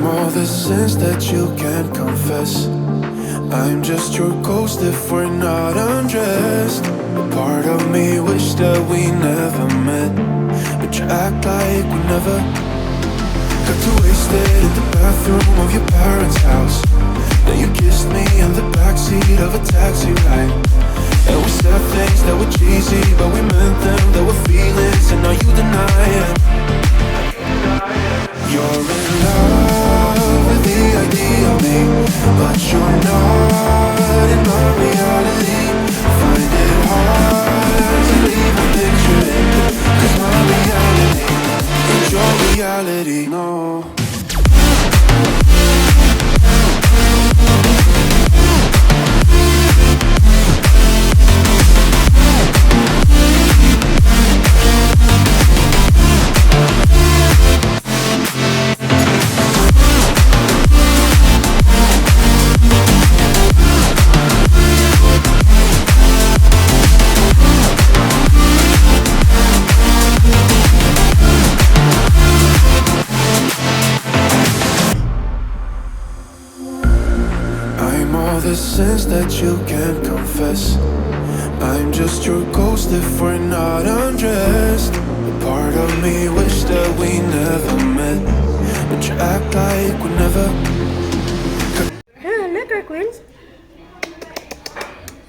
I'm all the sins that you can't confess. I'm just your ghost if we're not undressed. A part of me wish that we never met, but you act like we never. Got too wasted in the bathroom of your parents' house. Then you kissed me in the backseat of a taxi ride. And we said things that were cheesy, but we meant them, there were feelings, and now you deny it. You're in love with the idea of me, but you're not in my reality. Find it hard to even picture it, 'cause my reality ain't your reality, no. The sins that you can't confess. I'm just your ghost if we're not undressed. A part of me wish that we never met, but you act like we never. Letter Queens.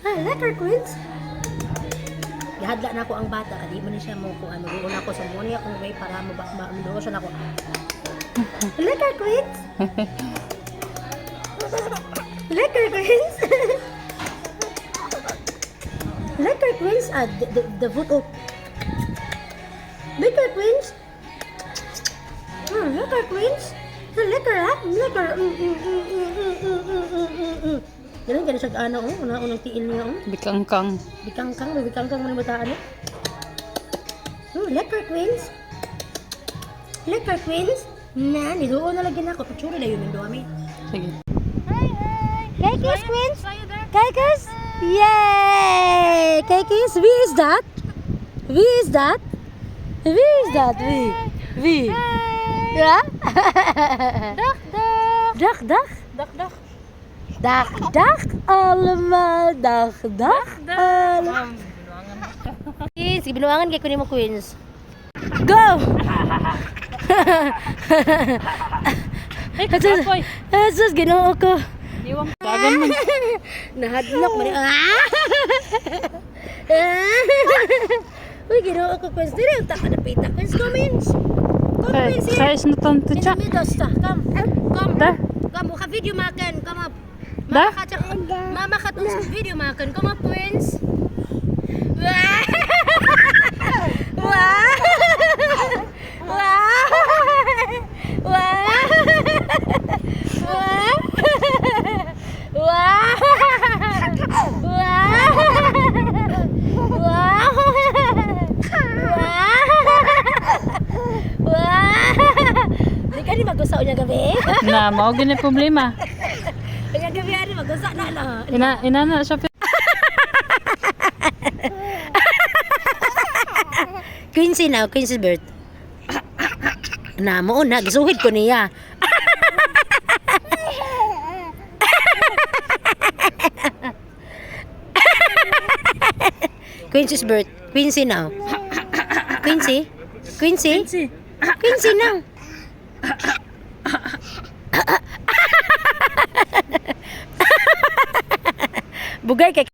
Letter Queens. Gihadla na ko ang bata, di man ni siya mo ko ano, una ko sa muni akong way para maamdo siya nako. Letter Queens. Letter Queens. Letter Queens. The vote of Letter Queens. Letter Queens. Letter ha? Letter. Ganun siya ano, unang tiil niya. Bikangkang. Bikangkang man bataan eh. Letter Queens. Letter Queens. Na, niluon na lagi na ako. Picture na yun yung dami. Sige. Kekis Queens? Kekis? Yay! Kekis? Wie is that? Wie is that? Wie is that? Wie? Ja? Dag. Dag allemaal. Dag allemaal. Queens, binuangan kay kunin mo Queens. Go! Ay, kapoy. Jesus, ginoo ko. Iwang tagan man. Nahadlok man. Uy, ginoo ko Queens. Dire, taka na pita. Queens, come in. Come Queens here. Size na tanto In siya. the middle, come. Da? Come, ka video makan. Come up. Da? Mama ka tong video makan. Come up, Queens. Wow! Di ka ni mag-usaw niya gabi? Na, mao gini problema. Kaya gabi ani mag-usaw na na. Ina na siya. Quincy na, Quincy's birth. Na mo na gisuhid ko niya. Quincy's birth. Quincy now. Quincy now. Bugay kay